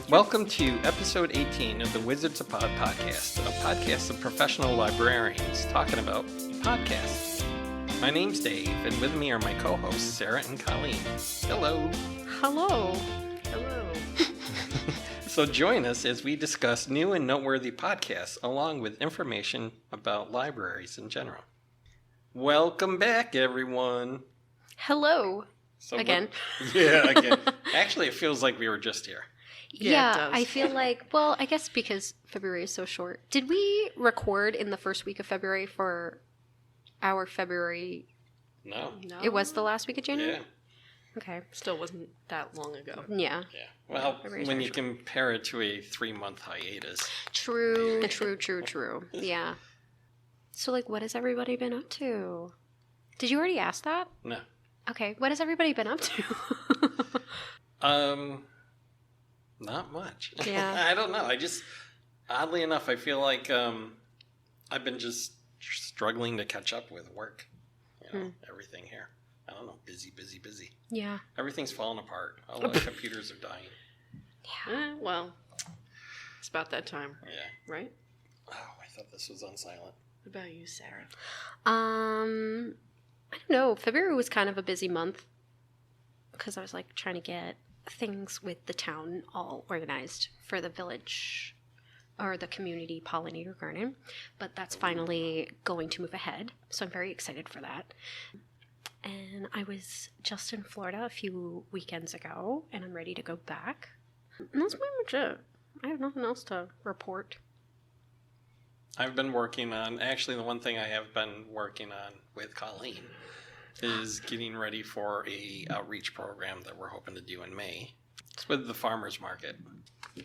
Welcome to episode 18 of the Wizards of Pod podcast, a podcast of professional librarians talking about podcasts. My name's Dave, and with me are my co-hosts, Sarah and Colleen. Hello. Hello. Hello. So join us as we discuss new and noteworthy podcasts, along with information about libraries in general. Welcome back, everyone. Hello. So again. Again. Actually, it feels like we were just here. Yeah, it does. I feel like, well, I guess because February is so short. Did we record in the first week of February for our February? No. It was the last week of January? Yeah. Okay. Still wasn't that long ago. Yeah. Yeah. Well, February's when very you compare it to a 3-month hiatus. True. Yeah. So, like, what has everybody been up to? Did you already ask that? No. Okay. What has everybody been up to? Not much. Yeah. I don't know. Oddly enough, I feel like I've been just struggling to catch up with work. Everything here. I don't know. Busy. Yeah. Everything's falling apart. All the computers are dying. Yeah. Well, it's about that time, Yeah. right? Oh, I thought this was on silent. What about you, Sarah? I don't know. February was kind of a busy month because I was like trying to get things with the town all organized for the village or the community pollinator garden, but that's finally going to move ahead, so I'm very excited for that. And I was just in Florida a few weekends ago, and I'm ready to go back. And that's pretty much it. I have nothing else to report. I've been working on, actually the one thing I have been working on with Colleen is getting ready for a outreach program that we're hoping to do in May. It's with the farmers market,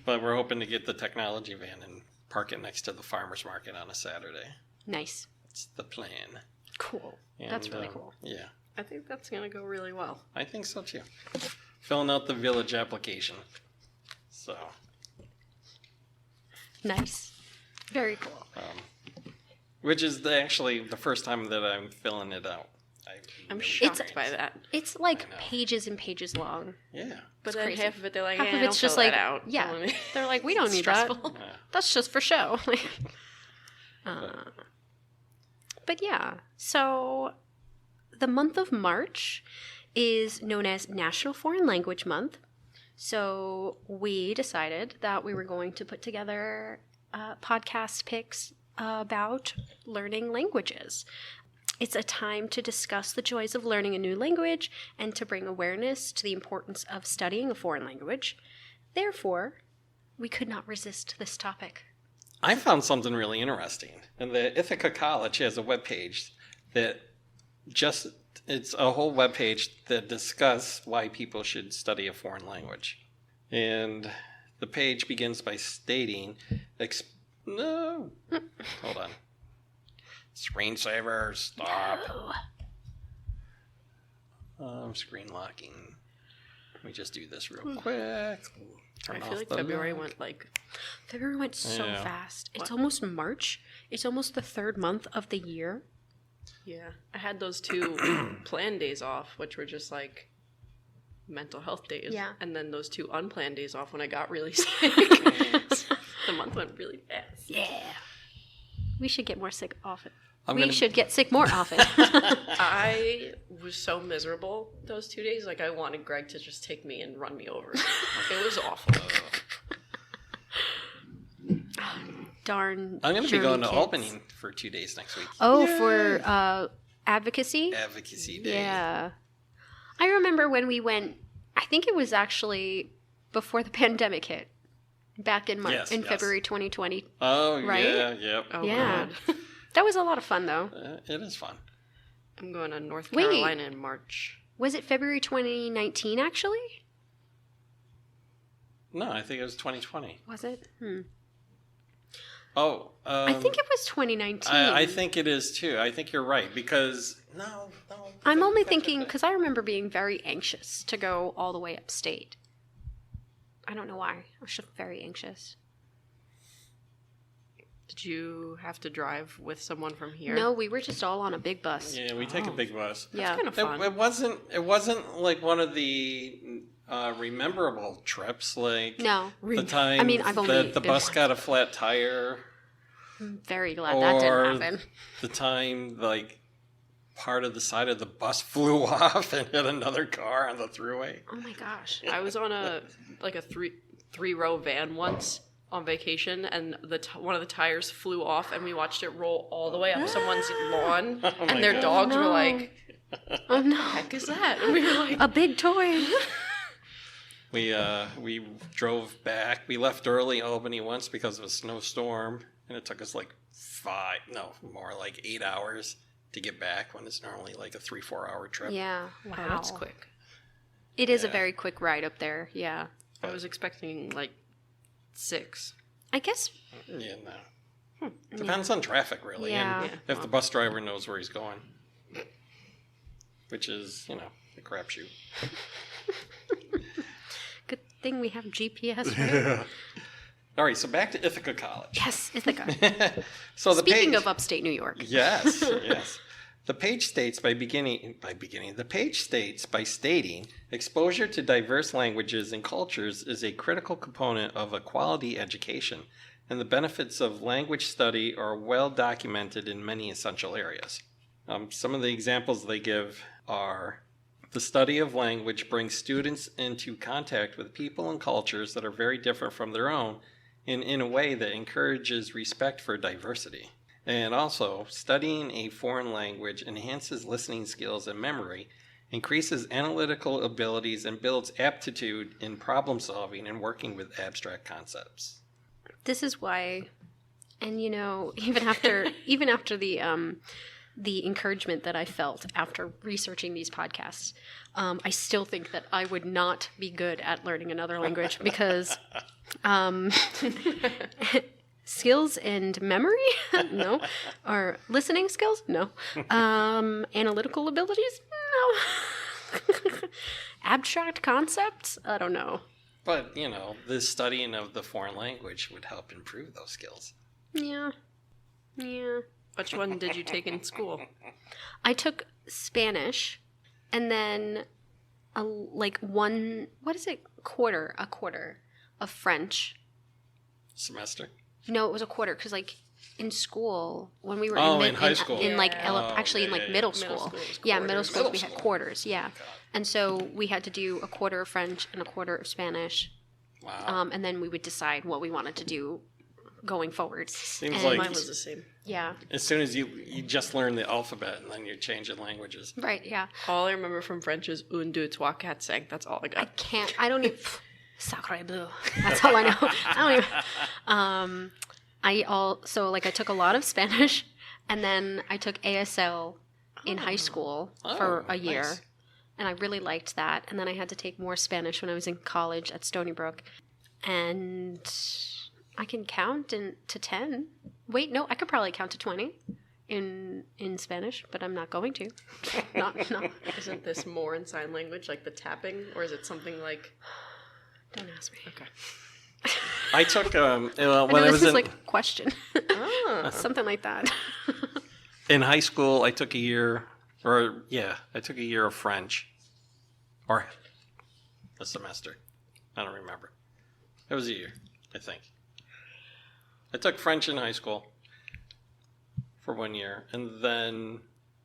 but we're hoping to get the technology van and park it next to the farmers market on a Saturday. Nice. It's the plan. Cool. And, That's really cool. Yeah, I think that's going to go really well. I think so too. Filling out the village application. So. Nice. Very cool. Which is actually the first time that I'm filling it out. I'm shocked It's- by that. It's like I know. pages and pages long. Yeah. But It's then crazy. half of it, they're like, Half of don't it's just fill like, that out. yeah. They're like, we don't It's need that. stressful. Yeah. That's just for show. But yeah, so the month of March is known as National Foreign Language Month. So we decided that we were going to put together podcast picks about learning languages. It's a time to discuss the joys of learning a new language and to bring awareness to the importance of studying a foreign language. Therefore, we could not resist this topic. I found something really interesting. And the Ithaca College has a webpage that it's a whole webpage that discusses why people should study a foreign language. And the page begins by stating, no, hold on. Screensaver, stop. Screen locking. Let me just do this real quick. I feel like February went like... February went so Yeah. fast. It's What? almost March. It's almost the third month of the year. Yeah. I had those 2 planned days off, which were just like mental health days. Yeah. And then those 2 unplanned days off when I got really sick. The month went really fast. Yeah. We should get more sick often. I'm We gonna- should get sick more often. I was so miserable those 2 days. Like, I wanted Greg to just take me and run me over. It was awful. Darn. I'm going to be German going to kids. Albany for 2 days next week. Oh, Yay! for advocacy? Advocacy Day. Yeah. I remember when we went, I think it was actually before the pandemic hit. Back in March, Yes, in yes. February 2020. Oh, Right? yeah, yep. Oh, Yeah. God. That was a lot of fun, though. It is fun. I'm going to North Wait. Carolina in March. Was it February 2019, actually? No, I think it was 2020. Was it? Oh, I think it was 2019. I think it is too. I think you're right because no. I'm only thinking because I remember being very anxious to go all the way upstate. I don't know why. I was just very anxious. Did you have to drive with someone from here? No, we were just all on a big bus. Yeah, we take a big bus. Yeah. Kind of fun. It wasn't like one of the rememberable trips, like No. the time I mean, I've only the been bus once. got a flat tire, I'm very glad that didn't or happen. the time like part of the side of the bus flew off and hit another car on the throughway. Oh my gosh. I was on a three-row van once on vacation, and one of the tires flew off, and we watched it roll all the way up someone's lawn, Oh my and their God. dogs were No. like, Oh no. "Heck is that?" And we were like, A big toy. We drove back. We left early Albany once because of a snowstorm, and it took us like 8 hours to get back when it's normally like a 3-4 hour trip. Yeah. Wow. "Wow, that's quick." It is a Yeah. very quick ride up there. Yeah. I was expecting like 6. I guess. Yeah, no. Depends on traffic, really. Yeah. And if the bus driver knows where he's going, which is, a crapshoot. Good thing we have GPS. Right? All right, so back to Ithaca College. Yes, Ithaca. So the Speaking page, of upstate New York. yes, yes. The page states by stating exposure to diverse languages and cultures is a critical component of a quality education, and the benefits of language study are well documented in many essential areas. Some of the examples they give are: the study of language brings students into contact with people and cultures that are very different from their own, and in a way that encourages respect for diversity. And also, studying a foreign language enhances listening skills and memory, increases analytical abilities, and builds aptitude in problem solving and working with abstract concepts. This is why, and even after the encouragement that I felt after researching these podcasts, I still think that I would not be good at learning another language because skills and memory, no, or listening skills, no, analytical abilities, no, abstract concepts, I don't know. But, the studying of the foreign language would help improve those skills. Yeah. Which one did you take in school? I took Spanish, and then a quarter of French. Semester? No, it was a quarter because in school when we were in high school. in Yeah. middle school. was Yeah, middle quarters. school we Middle had school. quarters. Yeah, God. and so we had to do a quarter of French and a quarter of Spanish, Wow. and then we would decide what we wanted to do going forward. Seems and- like Mine was the same. Yeah, as soon as you just learn the alphabet and then you're changing languages. right. Yeah, All I remember from French is un, deux, trois, quatre, cinq. That's all I got. I don't even. Sacre bleu. That's all I know. I don't even. I took a lot of Spanish, and then I took ASL in high school for a year, nice. and I really liked that. And then I had to take more Spanish when I was in college at Stony Brook, and I can count to 10. Wait, no, I could probably count to 20 in Spanish, but I'm not going to. No. Isn't this more in sign language, like the tapping, or is it something like? Don't ask me. Okay. I took I when know I this was is in like a question. Ah. Something like that. in high school. I took a year of French, or a semester. I don't remember. It was a year, I think. I took French in high school for 1 year, and then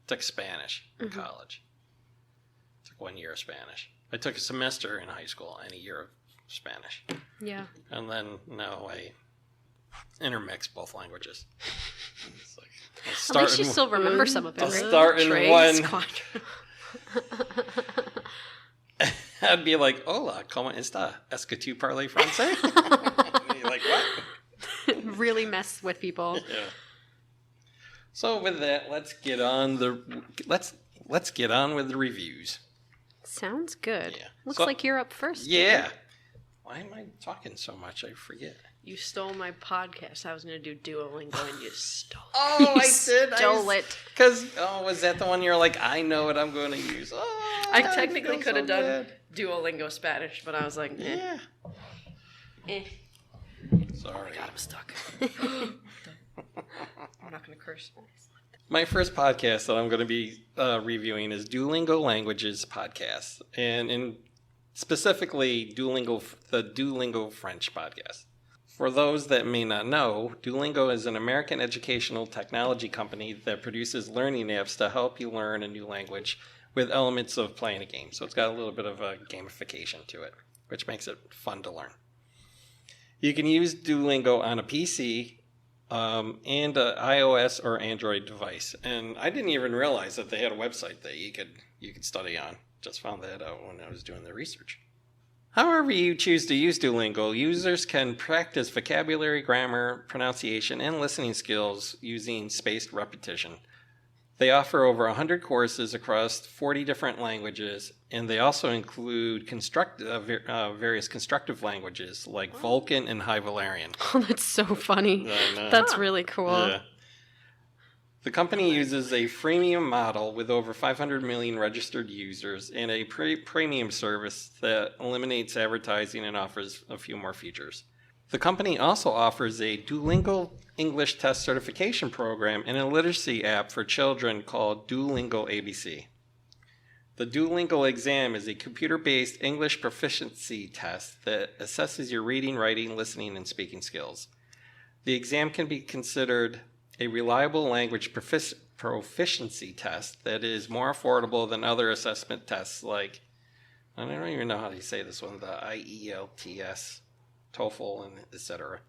took Spanish in college. Took 1 year of Spanish. I took a semester in high school and a year of Spanish. Yeah. And then now I intermix both languages. It's like, At least you still remember some of it, I'll right? start in Tres, one. cuatro. I'd be like, hola, ¿cómo está? Est-ce que tu parles français? And you're like, what? Really mess with people. Yeah. So with that, let's get on with the reviews. Sounds good. Yeah. Looks So- like you're up first. Yeah. Why am I talking so much? I forget. You stole my podcast. I was going to do Duolingo, and you stole it. Oh, You stole it. Because, was that the one you're like, I know what I'm going to use? Oh, I technically feel could have so done bad. Duolingo Spanish, but I was like, Yeah. eh. Sorry. God, I'm stuck. I'm not going to curse. My first podcast that I'm going to be reviewing is Duolingo Languages Podcast. And in specifically the Duolingo French podcast. For those that may not know, Duolingo is an American educational technology company that produces learning apps to help you learn a new language with elements of playing a game. So it's got a little bit of a gamification to it, which makes it fun to learn. You can use Duolingo on a PC and an iOS or Android device. And I didn't even realize that they had a website that you could study on. Just found that out when I was doing the research. However you choose to use Duolingo, users can practice vocabulary, grammar, pronunciation, and listening skills using spaced repetition. They offer over 100 courses across 40 different languages, and they also include various constructive languages like Vulcan and High Valerian. Oh, that's so funny. That's really cool. Yeah. The company uses a freemium model with over 500 million registered users and a premium service that eliminates advertising and offers a few more features. The company also offers a Duolingo English test certification program and a literacy app for children called Duolingo ABC. The Duolingo exam is a computer-based English proficiency test that assesses your reading, writing, listening, and speaking skills. The exam can be considered a reliable language proficiency test that is more affordable than other assessment tests like, I don't even know how you say this one, the IELTS, TOEFL, and etc.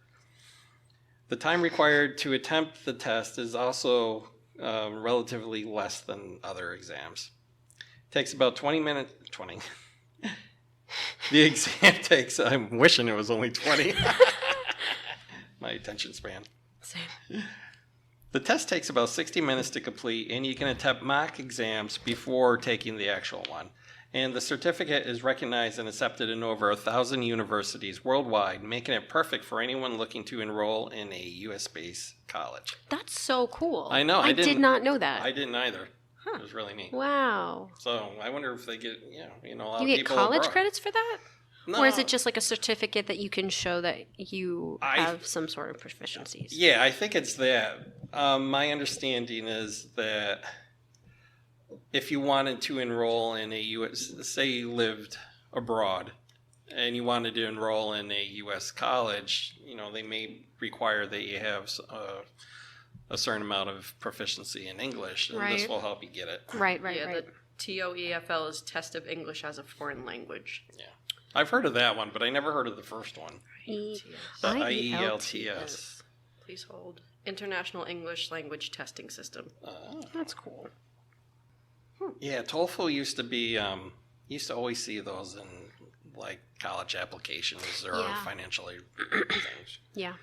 The time required to attempt the test is also relatively less than other exams. It takes about 20 minutes. The exam takes, I'm wishing it was only 20. My attention span. Same. The test takes about 60 minutes to complete, and you can attempt mock exams before taking the actual one. And the certificate is recognized and accepted in over 1,000 universities worldwide, making it perfect for anyone looking to enroll in a U.S.-based college. That's so cool. I know. I did not know that. I didn't either. It was really neat. Wow. So I wonder if they get, a lot You of get people college abroad. credits for that? No. Or is it just like a certificate that you can show that you have some sort of proficiencies? Yeah, I think it's that. My understanding is that if you wanted to enroll in a U.S., say you lived abroad and you wanted to enroll in a U.S. college, they may require that you have a certain amount of proficiency in English, and this will help you get it. Right. The TOEFL is Test of English as a Foreign Language. Yeah. I've heard of that one, but I never heard of the first one. The IELTS. Please hold. International English Language Testing System. That's cool. Yeah, TOEFL used to be, used to always see those in like college applications or financial aid things. Yeah.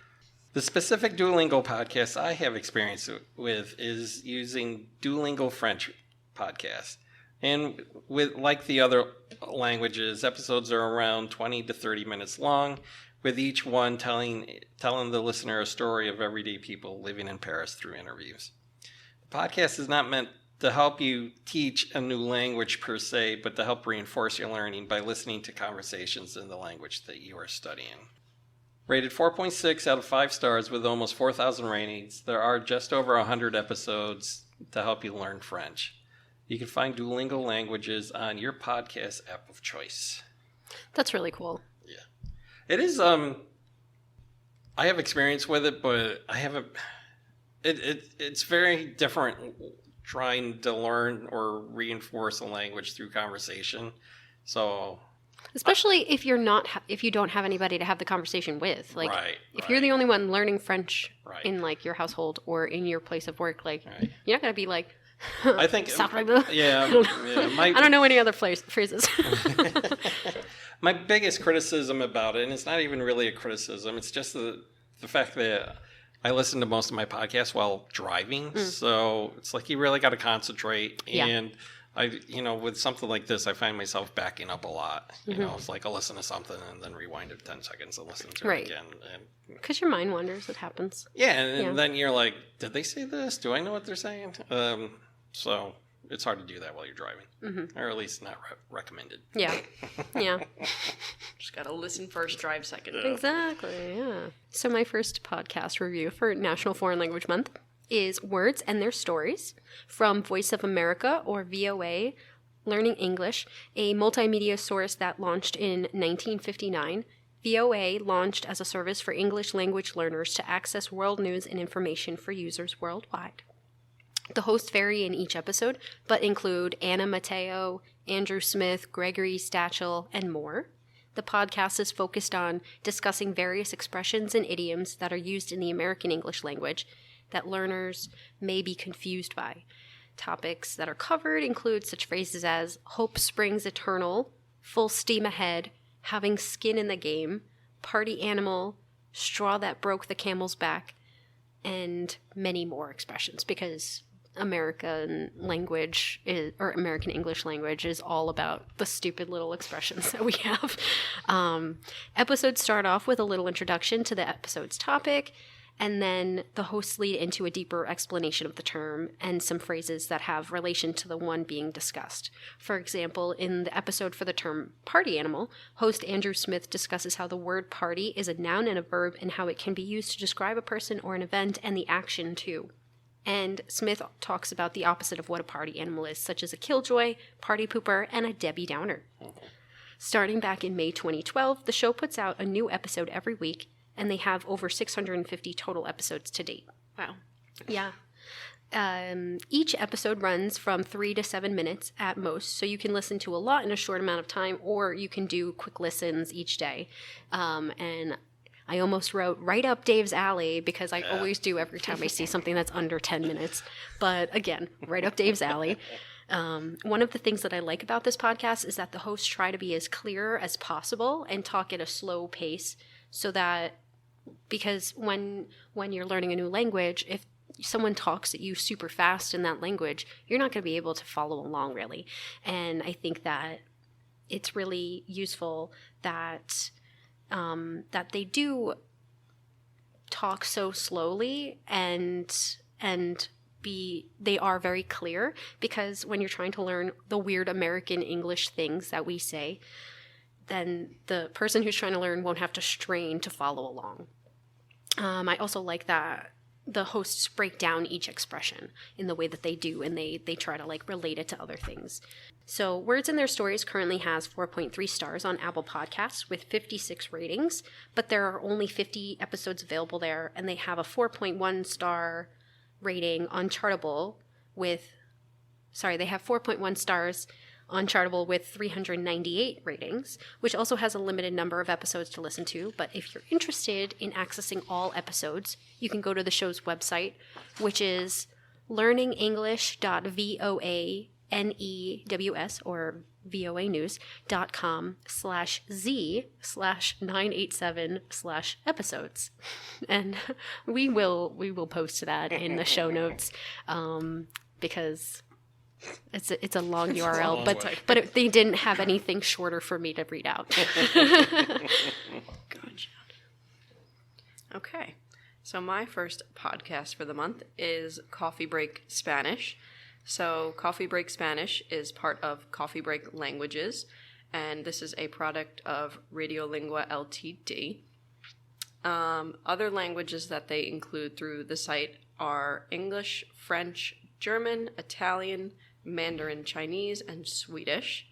The specific Duolingo podcast I have experience with is using Duolingo French podcast. And with like the other languages, episodes are around 20 to 30 minutes long, with each one telling the listener a story of everyday people living in Paris through interviews. The podcast is not meant to help you teach a new language per se, but to help reinforce your learning by listening to conversations in the language that you are studying. Rated 4.6 out of 5 stars with almost 4,000 ratings, there are just over 100 episodes to help you learn French. You can find Duolingo languages on your podcast app of choice. That's really cool. Yeah. It is, I have experience with it, but I haven't, it's very different trying to learn or reinforce a language through conversation. So, especially if you don't have anybody to have the conversation with. Like, if you're the only one learning French in like your household or in your place of work, like you're not gonna be like, I think, I don't know any other phrases. My biggest criticism about it, and it's not even really a criticism, it's just the fact that I listen to most of my podcasts while driving, so it's like you really got to concentrate. And I, with something like this, I find myself backing up a lot. It's like I'll listen to something and then rewind it 10 seconds and listen to it again. Because your mind wanders, it happens. Yeah, and then you're like, did they say this? Do I know what they're saying? So it's hard to do that while you're driving, or at least not recommended. Yeah. Just gotta listen first, drive second. Exactly. Yeah. So my first podcast review for National Foreign Language Month is Words and Their Stories from Voice of America, or VOA, Learning English, a multimedia source that launched in 1959, VOA launched as a service for English language learners to access world news and information for users worldwide. The hosts vary in each episode, but include Anna Matteo, Andrew Smith, Gregory Stachel, and more. The podcast is focused on discussing various expressions and idioms that are used in the American English language that learners may be confused by. Topics that are covered include such phrases as hope springs eternal, full steam ahead, having skin in the game, party animal, straw that broke the camel's back, and many more expressions, because American English language is all about the stupid little expressions that we have. Episodes start off with a little introduction to the episode's topic, and then the hosts lead into a deeper explanation of the term and some phrases that have relation to the one being discussed. For example, in the episode for the term party animal, host Andrew Smith discusses how the word party is a noun and a verb and how it can be used to describe a person or an event and the action too. And Smith talks about the opposite of what a party animal is, such as a killjoy, party pooper, and a Debbie Downer. Starting back in May 2012, the show puts out a new episode every week, and they have over 650 total episodes to date. Wow. Yeah. Each episode runs from 3 to 7 minutes at most, so you can listen to a lot in a short amount of time, or you can do quick listens each day. And I almost wrote right up Dave's alley, because I always do every time I see something that's under 10 minutes. But again, right up Dave's alley. One of the things that I like about this podcast is that the hosts try to be as clear as possible and talk at a slow pace, so that, because when you're learning a new language, if someone talks at you super fast in that language, you're not going to be able to follow along really. And I think that it's really useful that they do talk so slowly and they are very clear, because when you're trying to learn the weird American English things that we say, then the person who's trying to learn won't have to strain to follow along. I also like that the hosts break down each expression in the way that they do, and they try to relate it to other things. So Words in Their Stories currently has 4.3 stars on Apple Podcasts with 56 ratings, but there are only 50 episodes available there, and they have a 4.1 star rating on Chartable they have 4.1 stars on Chartable with 398 ratings, which also has a limited number of episodes to listen to. But if you're interested in accessing all episodes, you can go to the show's website, which is learningenglish.voanews or voanews.com/z/987/episodes. And we will post that in the show notes, because it's a long URL, but they didn't have anything shorter for me to read out. Gotcha. Okay. So my first podcast for the month is Coffee Break Spanish. So Coffee Break Spanish is part of Coffee Break Languages, and this is a product of Radiolingua Ltd. Other languages that they include through the site are English, French, German, Italian, Mandarin Chinese, and Swedish.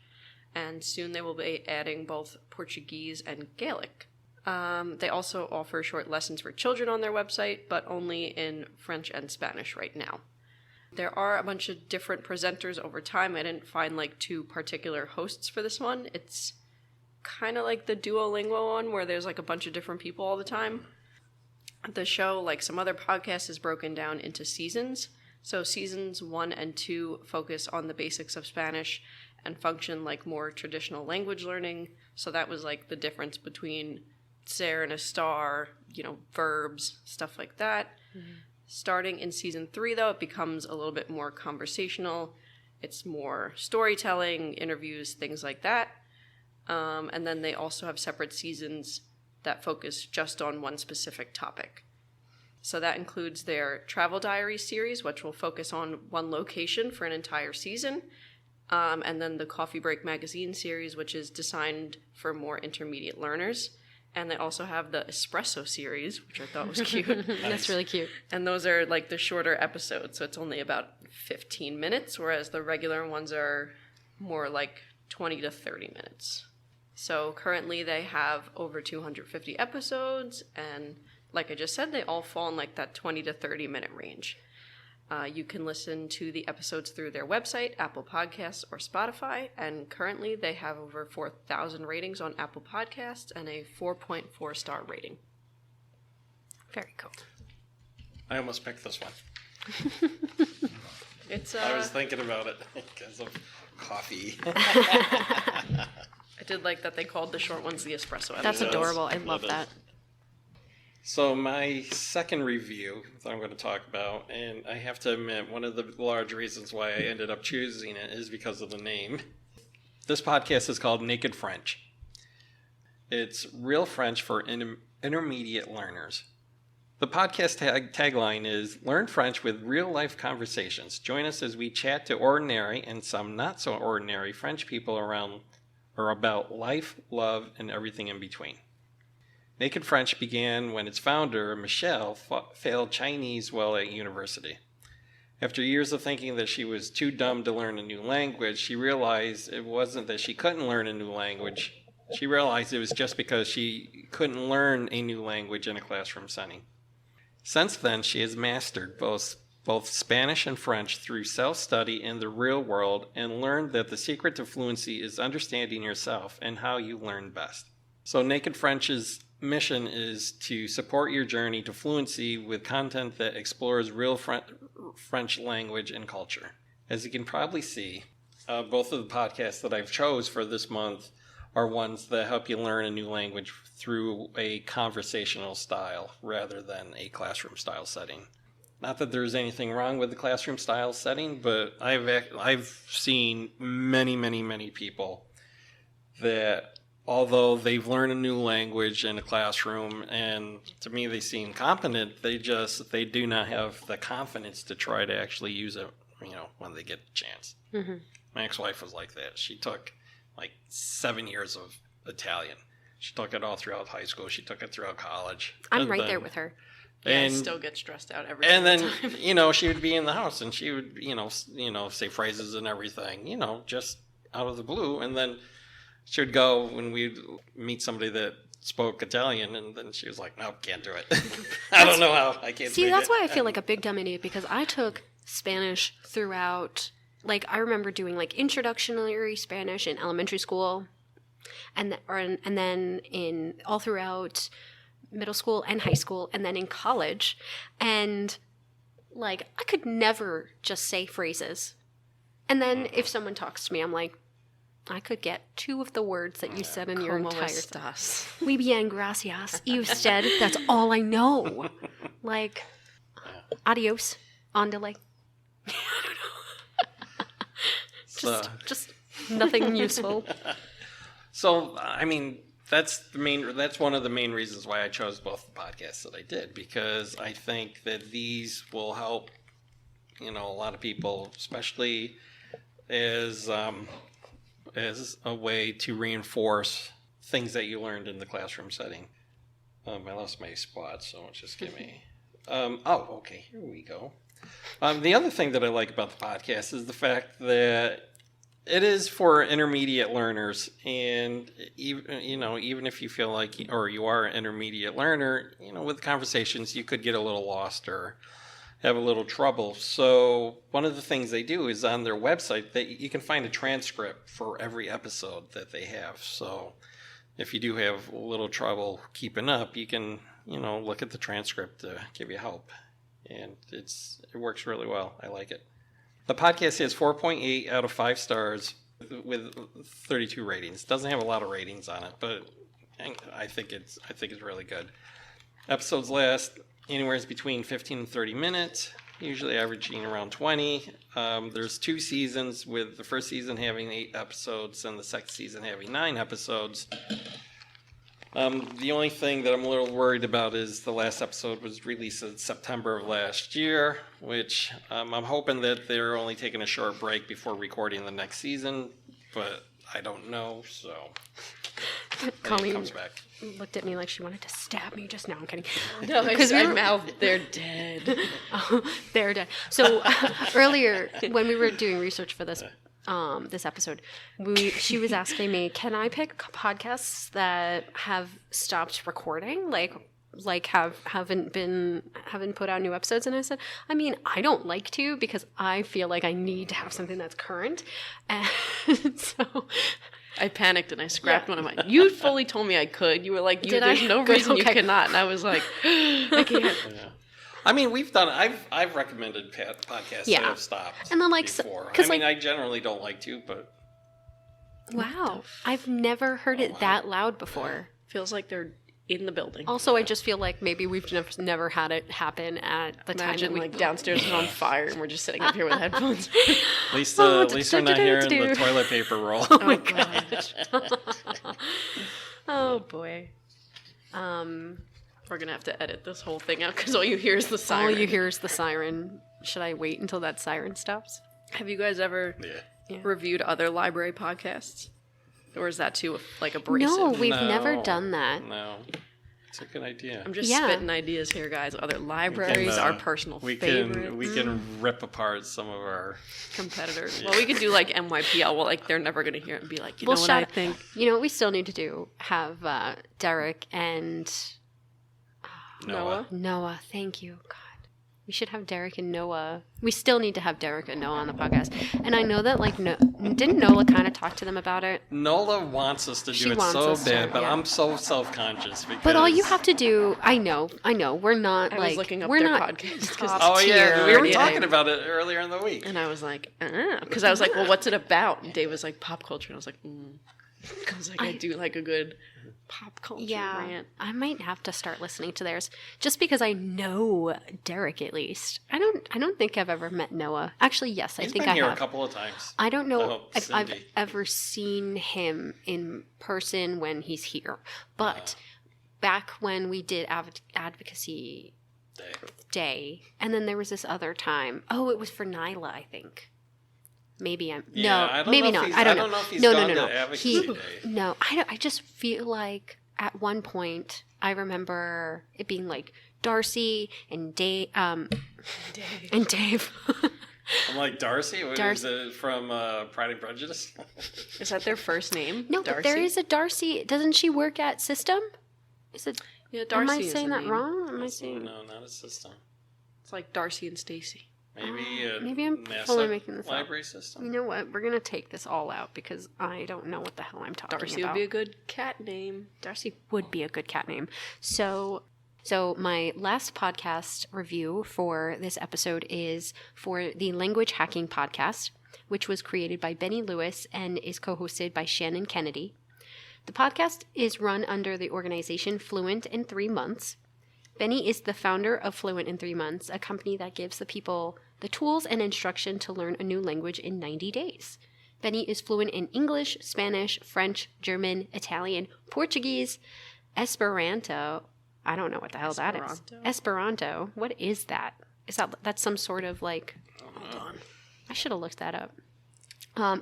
And soon they will be adding both Portuguese and Gaelic. They also offer short lessons for children on their website, but only in French and Spanish right now. There are a bunch of different presenters over time. I didn't find two particular hosts for this one. It's kind of like the Duolingo one, where there's a bunch of different people all the time. The show, like some other podcasts, is broken down into seasons. So seasons 1 and 2 focus on the basics of Spanish and function like more traditional language learning. So that was the difference between ser and a star, verbs, stuff like that. Mm-hmm. Starting in season 3, though, it becomes a little bit more conversational. It's more storytelling, interviews, things like that. And then they also have separate seasons that focus just on one specific topic. So that includes their Travel Diary series, which will focus on one location for an entire season. And then the Coffee Break Magazine series, which is designed for more intermediate learners. And they also have the Espresso series, which I thought was cute. That's really cute. And those are the shorter episodes, so it's only about 15 minutes, whereas the regular ones are more like 20 to 30 minutes. So currently they have over 250 episodes, and like I just said, they all fall in like that 20 to 30 minute range. You can listen to the episodes through their website, Apple Podcasts, or Spotify, and currently they have over 4,000 ratings on Apple Podcasts and a 4.4 star rating. Very cool. I almost picked this one. It's I was thinking about it because of coffee. I did like that they called the short ones the espresso. That's It is. adorable. I love It is. that. So my second review that I'm going to talk about, and I have to admit, one of the large reasons why I ended up choosing it is because of the name. This podcast is called Naked French. It's real French for intermediate learners. The podcast tagline is, Learn French with real-life conversations. Join us as we chat to ordinary and some not-so-ordinary French people around or about life, love, and everything in between. Naked French began when its founder, Michelle, failed Chinese well at university. After years of thinking that she was too dumb to learn a new language, she realized it wasn't that she couldn't learn a new language. She realized it was just because she couldn't learn a new language in a classroom setting. Since then, she has mastered both Spanish and French through self-study in the real world and learned that the secret to fluency is understanding yourself and how you learn best. So Naked French's mission is to support your journey to fluency with content that explores real French language and culture. As you can probably see, both of the podcasts that I've chose for this month are ones that help you learn a new language through a conversational style rather than a classroom style setting. Not that there's anything wrong with the classroom style setting, but I've seen many people that although they've learned a new language in a classroom and to me they seem competent, they do not have the confidence to try to actually use it, when they get the chance. Mm-hmm. My ex-wife was like that. She took like 7 years of Italian. She took it all throughout high school. She took it throughout college. I'm right there with her. Yeah, And I still get stressed out every and single then, time. she would be in the house and she would, say phrases and everything, just out of the blue. And then she would go when we'd meet somebody that spoke Italian, and then she was like, "No, can't do it. I don't know how. I can't." See, speak that's it." why I feel like a big dumb idiot, because I took Spanish throughout, like, I remember doing, like, introductory Spanish in elementary school, and then in all throughout middle school and high school, and then in college, and, like, I could never just say phrases. And then if someone talks to me, I'm like, I could get 2 of the words that you said in your Como entire estas? Muy bien, gracias. Usted. That's all I know. Like, adios, andale. I don't know. Just nothing useful. So, I mean, that's one of the main reasons why I chose both the podcasts that I did, because I think that these will help, a lot of people, especially as a way to reinforce things that you learned in the classroom setting. I lost my spot, so just give me. Okay, here we go. The other thing that I like about the podcast is the fact that it is for intermediate learners, and even if you feel like, or you are an intermediate learner, with conversations you could get a little lost or have a little trouble. So one of the things they do is on their website that you can find a transcript for every episode that they have. So if you do have a little trouble keeping up, you can, look at the transcript to give you help. And it works really well. I like it. The podcast has 4.8 out of 5 stars with 32 ratings. Doesn't have a lot of ratings on it, but I think it's really good. Episodes last anywhere between 15 and 30 minutes, usually averaging around 20. There's 2 seasons, with the first season having 8 episodes and the second season having 9 episodes. The only thing that I'm a little worried about is the last episode was released in September of last year, which I'm hoping that they're only taking a short break before recording the next season, but I don't know, so Colleen comes back. looked at me like she wanted to stab me just now. I'm kidding. No, Because I mouthed, they're dead. Oh, they're dead. So earlier, when we were doing research for this this episode, she was asking me, can I pick podcasts that have stopped recording, like haven't put out new episodes? And I said, I mean, I don't like to, because I feel like I need to have something that's current. And so I panicked and I scrapped one of mine. You fully told me I could. You were like, there's no reason you cannot. And I was like, I can't. Yeah. I mean, I've recommended podcasts that have stopped and then before. I generally don't like to, but wow, I've never heard it that loud before. Feels like they're in the building. Also, I just feel like maybe we've never had it happen at the time that like downstairs is on fire and we're just sitting up here with headphones. At least we're not hearing the toilet paper roll. Oh my gosh. Oh boy. We're gonna have to edit this whole thing out because all you hear is the siren. All you hear is the siren. Should I wait until that siren stops? Have you guys ever reviewed other library podcasts? Or is that too abrasive? No, we've never done that. No. It's a good idea. I'm just spitting ideas here, guys. Other libraries, our personal favorites. We can rip apart some of our competitors. Well, we could do NYPL. Well, they're never going to hear it and be like, you know what I think? You know what we still need to do? Have Derek and Noah. Noah, thank you. God. We should have Derek and Noah. We still need to have Derek and Noah on the podcast. And I know that, didn't Nola kind of talk to them about it? Nola wants us to do it so bad, but I'm so self-conscious. But all you have to do, I know, we're not I was looking up we're their not podcast. Oh, yeah, we were talking about it earlier in the week. And I was like, because I was like, well, what's it about? And Dave was like, pop culture. And I was like, because I do like a good pop culture rant. I might have to start listening to theirs just because I know Derek at least. I don't think I've ever met Noah. Actually, yes, I think I have. He's been here a couple of times. I don't know if I've ever seen him in person when he's here. But back when we did advocacy day, and then there was this other time. Oh, it was for Nyla, I think. Maybe I'm maybe not. I don't know. If he's gone to advocacy day. No, I just feel like at one point I remember it being like Darcy and Dave. And Dave. I'm like, Darcy? Is it from Pride and Prejudice? Is that their first name? No, Darcy? But there is a Darcy. Doesn't she work at System? Is it? Yeah, Darcy. Am I saying that wrong? No, not a System. It's like Darcy and Stacy. Maybe I'm fully making this library up. system. You know what? We're going to take this all out because I don't know what the hell I'm talking about. Darcy would be a good cat name. Darcy would be a good cat name. So my last podcast review for this episode is for the Language Hacking Podcast, which was created by Benny Lewis and is co-hosted by Shannon Kennedy. The podcast is run under the organization Fluent in 3 Months. Benny is the founder of Fluent in 3 Months, a company that gives the people the tools and instruction to learn a new language in 90 days. Benny is fluent in English, Spanish, French, German, Italian, Portuguese, Esperanto. I don't know what the hell that is. Esperanto. What is that? That's some sort of Hold on. I should have looked that up.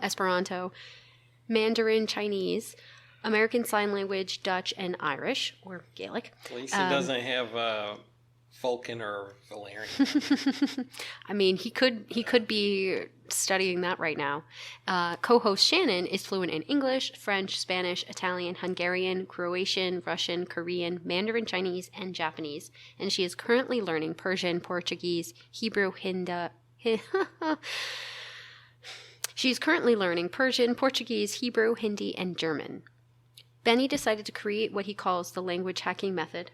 Esperanto, Mandarin, Chinese, American Sign Language, Dutch, and Irish, or Gaelic. At least he doesn't have Vulcan or Valerian. I mean, he could be studying that right now. Co-host Shannon is fluent in English, French, Spanish, Italian, Hungarian, Croatian, Russian, Korean, Mandarin Chinese, and Japanese. And she is currently learning Persian, Portuguese, Hebrew, She's currently learning Persian, Portuguese, Hebrew, Hindi, and German. Benny decided to create what he calls the language hacking method.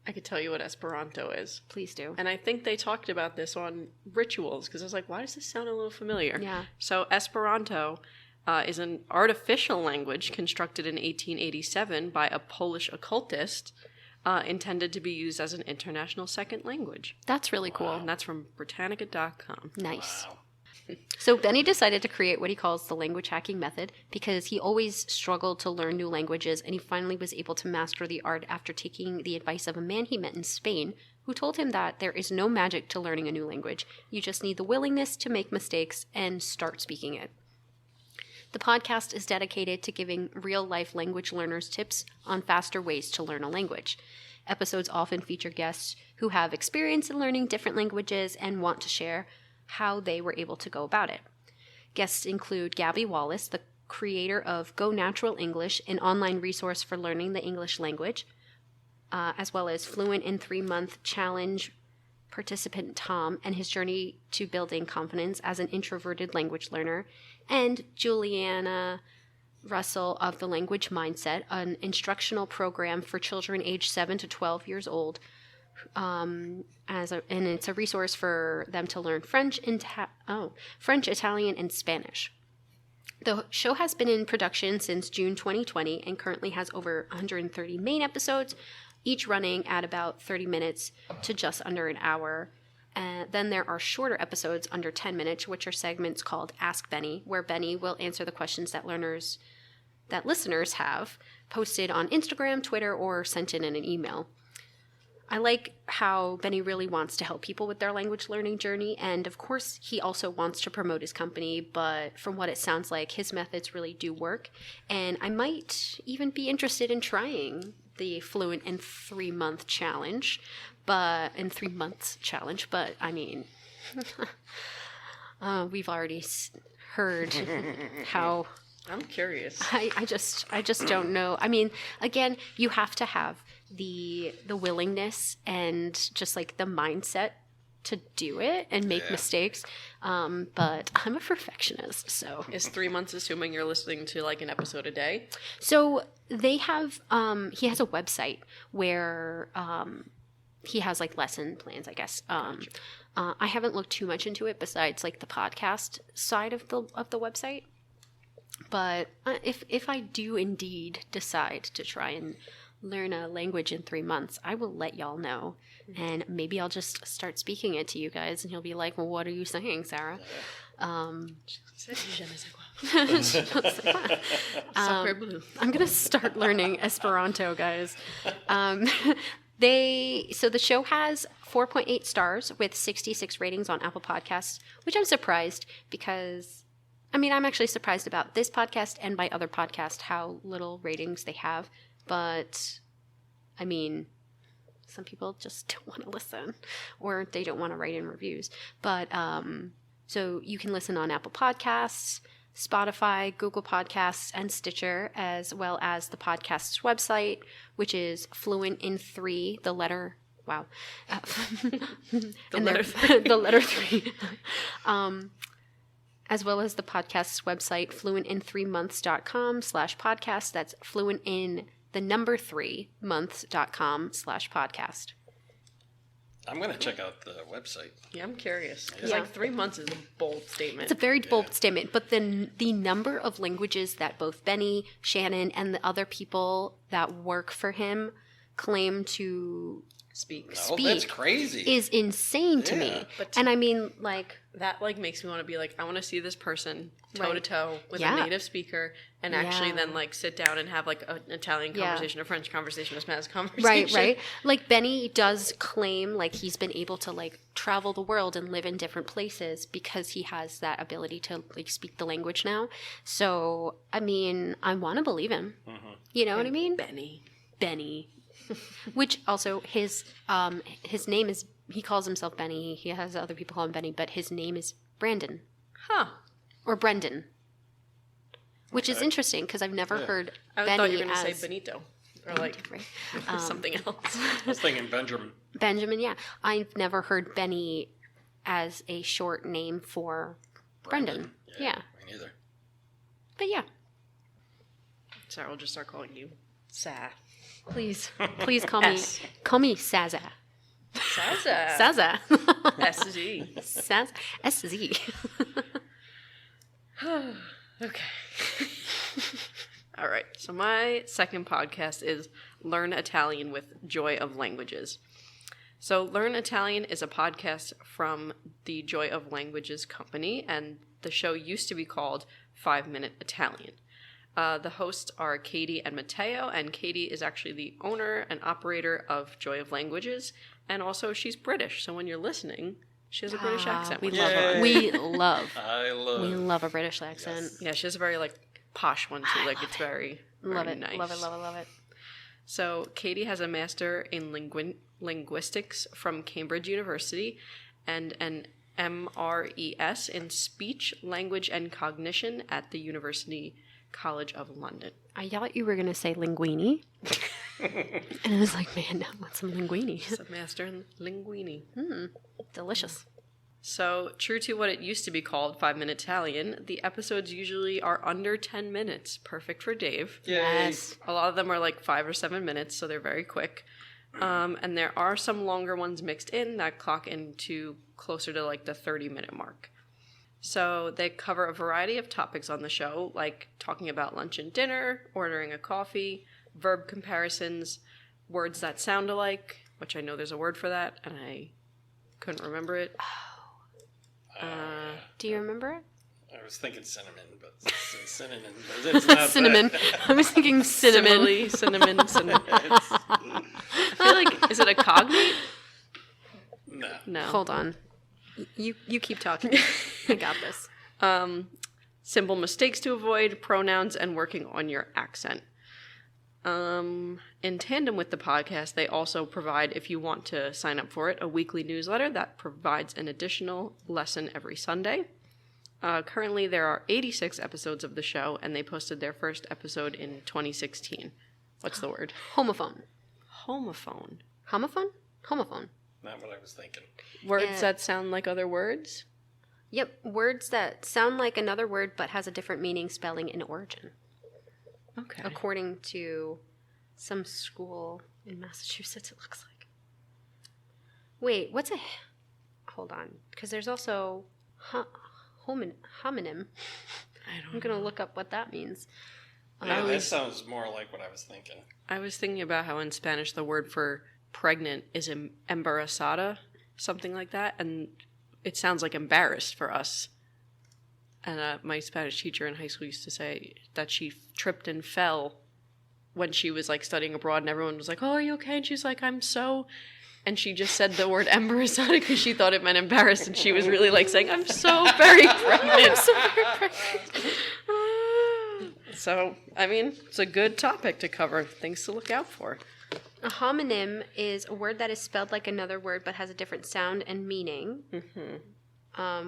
I could tell you what Esperanto is. Please do. And I think they talked about this on Rituals, because I was like, why does this sound a little familiar? Yeah. So Esperanto is an artificial language constructed in 1887 by a Polish occultist, intended to be used as an international second language. That's really cool. And that's from Britannica.com. Nice. Wow. So Benny decided to create what he calls the language hacking method because he always struggled to learn new languages, and he finally was able to master the art after taking the advice of a man he met in Spain who told him that there is no magic to learning a new language. You just need the willingness to make mistakes and start speaking it. The podcast is dedicated to giving real-life language learners tips on faster ways to learn a language. Episodes often feature guests who have experience in learning different languages and want to share how they were able to go about it. Guests include Gabby Wallace, the creator of Go Natural English, an online resource for learning the English language, as well as Fluent in 3-Month Challenge participant Tom and his journey to building confidence as an introverted language learner, and Juliana Russell of The Language Mindset, an instructional program for children aged 7 to 12 years old, and it's a resource for them to learn French, Italian, and Spanish. The show has been in production since June 2020 and currently has over 130 main episodes, each running at about 30 minutes to just under an hour. Then there are shorter episodes under 10 minutes, which are segments called Ask Benny, where Benny will answer the questions that listeners have posted on Instagram, Twitter, or sent in an email. I like how Benny really wants to help people with their language learning journey, and of course he also wants to promote his company, but from what it sounds like, his methods really do work, and I might even be interested in trying the Fluent in 3-Month Challenge, but I mean, we've already heard how... I'm curious. I just don't know. I mean, again, you have to have the willingness and just like the mindset to do it and make mistakes. But I'm a perfectionist, so. Is 3 months assuming you're listening to like an episode a day? So they have, he has a website where he has like lesson plans, I guess. Gotcha. I haven't looked too much into it besides like the podcast side of the website. But if I do indeed decide to try and learn a language in 3 months, I will let y'all know. And maybe I'll just start speaking it to you guys, and you'll be like, well, what are you saying, Sarah? I'm going to start learning Esperanto, guys. So the show has 4.8 stars with 66 ratings on Apple Podcasts, which I'm surprised because... I mean, I'm actually surprised about this podcast and my other podcast how little ratings they have. But, I mean, some people just don't want to listen or they don't want to write in reviews. But, so you can listen on Apple Podcasts, Spotify, Google Podcasts, and Stitcher, as well as the podcast's website, which is Fluent in 3, the letter... Wow. The letter 3. As well as the podcast's website, fluentin3months.com/podcast. That's fluentin3months.com/podcast. I'm going to check out the website. Yeah, I'm curious. Because like 3 months is a bold statement. It's a very bold statement. But then the number of languages that both Benny, Shannon, and the other people that work for him claim to speak That's crazy. Is insane to me. And I mean, like... That, like, makes me want to be like, I want to see this person toe-to-toe with a native speaker and actually then, like, sit down and have, like, an Italian conversation, a French conversation, a Spanish conversation. Right. Like, Benny does claim, like, he's been able to, like, travel the world and live in different places because he has that ability to, like, speak the language now. So, I mean, I want to believe him. Mm-hmm. You know what I mean? Benny. Which also, his name is... He calls himself Benny. He has other people call him Benny, but his name is Brandon. Huh. Or Brendan. Which is interesting, because I've never heard Benny I thought you were going to say Benito. Or, like, something else. I was thinking Benjamin. Benjamin, yeah. I've never heard Benny as a short name for Brendan. Yeah. Me neither. But, yeah. Sorry, we'll just start calling you Sa. Please call me Saza. Saza. S-Z. S-Z. Okay. All right. So my second podcast is Learn Italian with Joy of Languages. So Learn Italian is a podcast from the Joy of Languages company, and the show used to be called 5 Minute Italian. The hosts are Katie and Matteo, and Katie is actually the owner and operator of Joy of Languages, and also she's British. So when you're listening, she has a British accent. We love her. We love a British accent. Yes. Yeah, she has a very like posh one too. Like it's very love it. Nice. Love it. So Katie has a master in linguistics from Cambridge University, and an MRES in Speech, Language and Cognition at the University College of London. I thought you were going to say linguine. And I was like, man, I want some linguine. It's a master in linguine. Delicious. So, true to what it used to be called, 5-Minute Italian, the episodes usually are under 10 minutes. Perfect for Dave. Yay. Yes. A lot of them are like 5 or 7 minutes, so they're very quick. And there are some longer ones mixed in that clock into closer to like the 30-minute mark. So they cover a variety of topics on the show, like talking about lunch and dinner, ordering a coffee, verb comparisons, words that sound alike, which I know there's a word for that, and I couldn't remember it. Do you remember it? I was thinking cinnamon, but cinnamon. But it's not Cinnamon. that. I was thinking cinnamon. Cinnamon. I feel like, is it a cognate? No. No. Hold on. You keep talking. I got this. Simple mistakes to avoid, pronouns, and working on your accent. In tandem with the podcast, they also provide, if you want to sign up for it, a weekly newsletter that provides an additional lesson every Sunday. Currently, there are 86 episodes of the show, and they posted their first episode in 2016. What's the word? Homophone. Homophone. Homophone? Homophone. Not what I was thinking. Words that sound like other words? Yep, words that sound like another word but has a different meaning, spelling, and origin. Okay. According to some school in Massachusetts, it looks like. Wait, what's a... Hold on, because there's also homonym. I'm going to look up what that means. Yeah, that sounds more like what I was thinking. I was thinking about how in Spanish the word for pregnant is embarazada, something like that, and it sounds like embarrassed for us. And my Spanish teacher in high school used to say that she tripped and fell when she was like studying abroad, and everyone was like, "Oh, are you okay?" And she's like, "I'm so," and she just said the word embarazada because she thought it meant embarrassed, and she was really like saying, "I'm so very pregnant." I'm so very pregnant. So, I mean, it's a good topic to cover, things to look out for. A homonym is a word that is spelled like another word but has a different sound and meaning,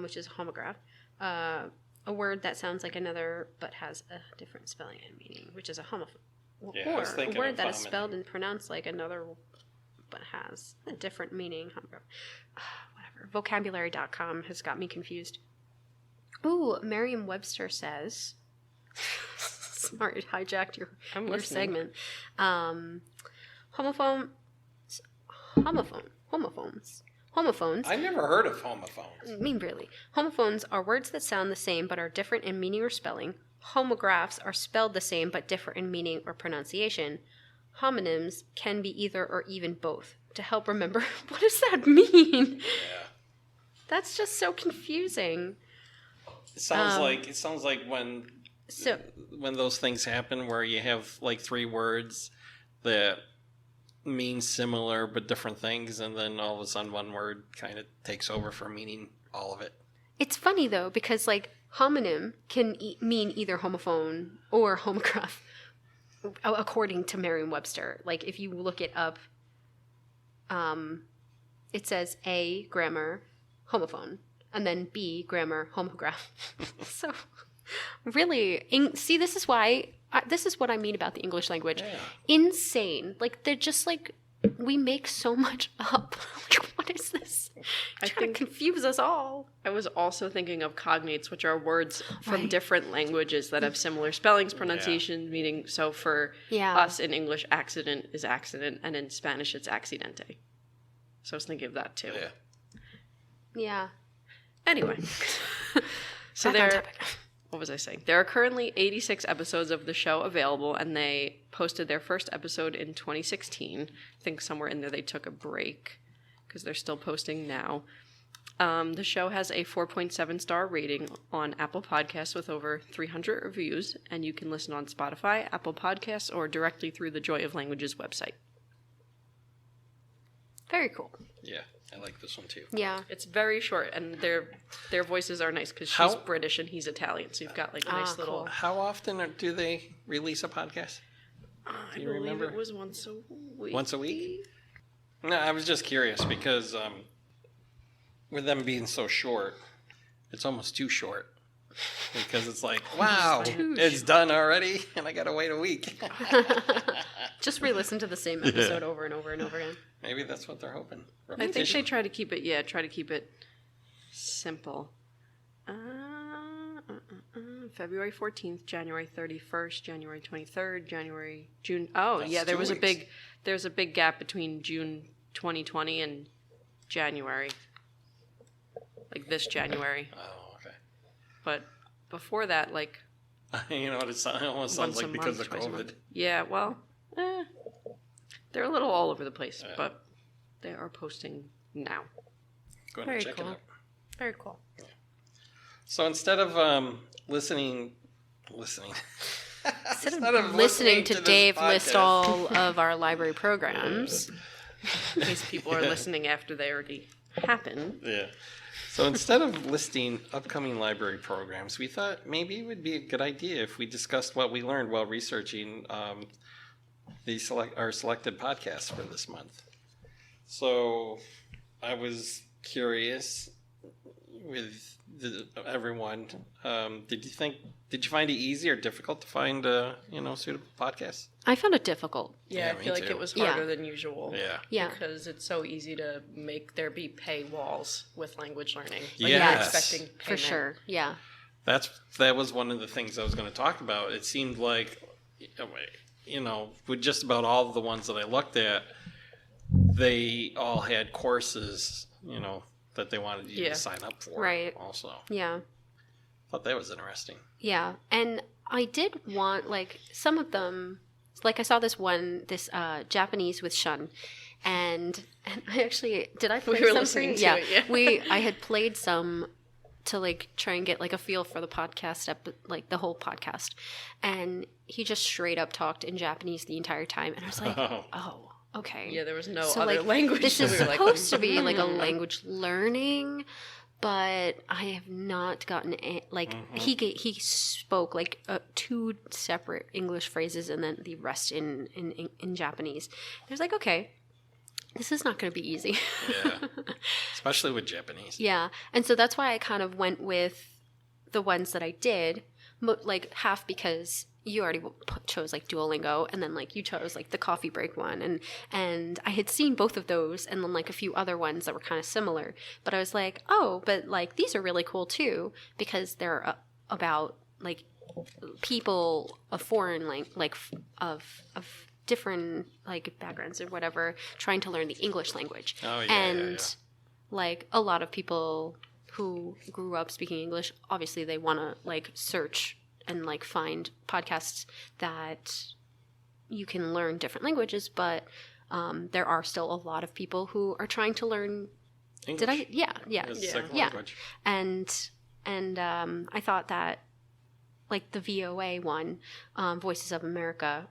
which is a homograph. A word that sounds like another but has a different spelling and meaning, which is a homophone. Yeah, I was or a thinking word of that is homonym. spelled and pronounced like another but has a different meaning. Homograph. Whatever. Vocabulary.com has got me confused. Ooh, Merriam-Webster says... Sorry, hijacked your segment. Homophones. I never heard of homophones. I mean, really. Homophones are words that sound the same but are different in meaning or spelling. Homographs are spelled the same but differ in meaning or pronunciation. Homonyms can be either or even both. To help remember, what does that mean? Yeah. That's just so confusing. It sounds like when those things happen where you have like 3 words that mean similar but different things, and then all of a sudden one word kind of takes over for meaning all of it. It's funny though, because like homonym can mean either homophone or homograph, according to Merriam-Webster. Like if you look it up, it says A, grammar, homophone, and then B, grammar, homograph. So really, this is why, this is what I mean about the English language. Yeah. Insane. Like, they're just like, we make so much up. What is this? Trying to confuse us all. I was also thinking of cognates, which are words from different languages that have similar spellings, pronunciations, meaning, so for us in English, accident is accident, and in Spanish it's accidente. So I was thinking of that too. Yeah. Yeah. Anyway. So Back on topic. What was I saying? There are currently 86 episodes of the show available, and they posted their first episode in 2016. I think somewhere in there they took a break because they're still posting now. The show has a 4.7 star rating on Apple Podcasts with over 300 reviews, and you can listen on Spotify, Apple Podcasts, or directly through the Joy of Languages website. Very cool. Yeah, I like this one too. Yeah. It's very short, and their voices are nice because she's British and he's Italian, so you've got like a nice little... Cool. How often do they release a podcast? I believe remember? It was once a week. Once a week? No, I was just curious because with them being so short, it's almost too short. Because it's like, wow, it's done already, and I gotta wait a week. Just re-listen to the same episode over and over and over again. Maybe that's what they're hoping. I think they try to keep it simple. February 14th, January 31st, January 23rd, June. Oh, That's yeah, there's a big gap between June 2020 and January. Like this January. Oh, okay. But before that, like... You know what, it almost sounds like because of COVID. Yeah, well, they're a little all over the place, but they are posting now. Go ahead Very and check cool. it out. Very cool. So instead of listening... Instead of listening to Dave list all of our library programs, In case people are listening after they already happened. Yeah. So instead of listing upcoming library programs, we thought maybe it would be a good idea if we discussed what we learned while researching our selected podcasts for this month. So I was curious with everyone. Did you find it easy or difficult to find suitable podcasts? I found it difficult. Yeah, Yeah, I feel me like too. it was harder than usual. Yeah. Yeah. Because it's so easy to make there be paywalls with language learning. Yes. You're not expecting payment. For sure. Yeah. That was one of the things I was going to talk about. It seemed like, with just about all of the ones that I looked at, they all had courses, that they wanted you to sign up for. Right. Also. Yeah. Thought that was interesting. Yeah. And I did want, some of them, I saw this Japanese with Shun. And I actually, did I play We were some listening for to you? it, yeah. I had played some to try and get a feel for the podcast, the whole podcast. And he just straight up talked in Japanese the entire time. And I was like, oh, okay. Yeah, there was no So, other language. This is We were supposed to be a language learning, but I have not gotten he spoke 2 separate English phrases and then the rest in Japanese. I was like, okay, this is not going to be easy. Yeah. Especially with Japanese. Yeah, and so that's why I kind of went with the ones that I did, half because you already chose Duolingo, and then you chose the coffee break one, and I had seen both of those, and then a few other ones that were kind of similar. But I was like, oh, but these are really cool too because they're about people of foreign of different backgrounds or whatever trying to learn the English language. Oh yeah. And a lot of people who grew up speaking English, obviously they want to search and find podcasts that you can learn different languages, but there are still a lot of people who are trying to learn English. As a second yeah. language. And I thought that the VOA one, Voice of America,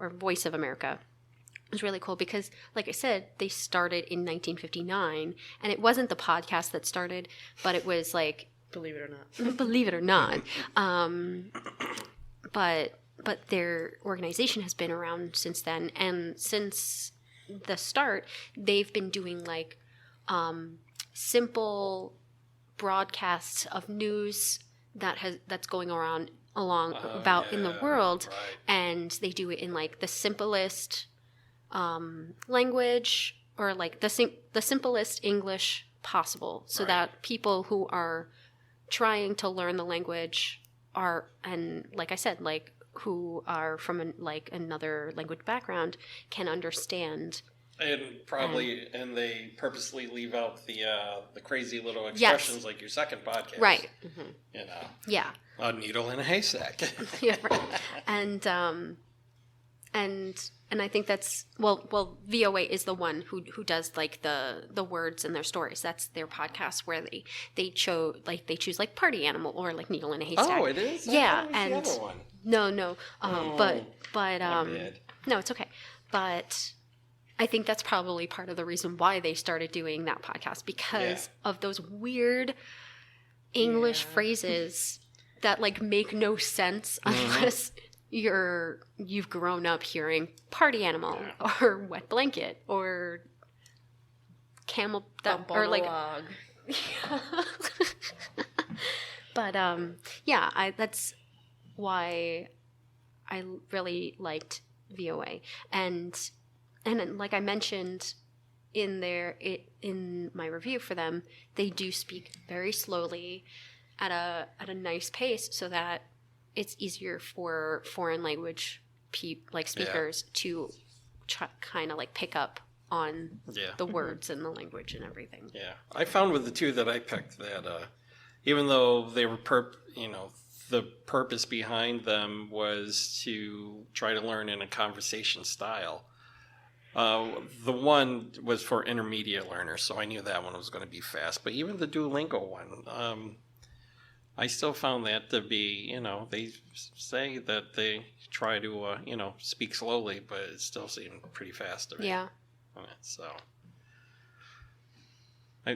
was really cool because, like I said, they started in 1959, and it wasn't the podcast that started, but it was Believe it or not. But their organization has been around since then, and since the start, they've been doing simple broadcasts of news that's going around in the world, right. and they do it in the simplest language or the simplest English possible, so Right. that people who are trying to learn the language and like I said, who are from another language background can understand. And they purposely leave out the crazy little expressions like your second podcast. Right. Yeah. A needle in a haystack. Yeah, right. And I think that's VOA is the one who does the words in their stories. That's their podcast where they choose party animal or needle in a haystack. Oh, it is? Yeah, I and the other one. no, but my bad. no, it's okay. But I think that's probably part of the reason why they started doing that podcast because of those weird English phrases that make no sense unless you've grown up hearing party animal or wet blanket or camel Bump on a log. But that's why I really liked VOA, and like I mentioned in my review for them, they do speak very slowly at a nice pace, so that it's easier for foreign language speakers to kind of like pick up on the words and the language and everything. Yeah, I found with the two that I picked that even though they were the purpose behind them was to try to learn in a conversation style. The one was for intermediate learners, so I knew that one was going to be fast. But even the Duolingo one, I still found that to be, they say that they try to, speak slowly, but it still seemed pretty fast to me. Yeah. So I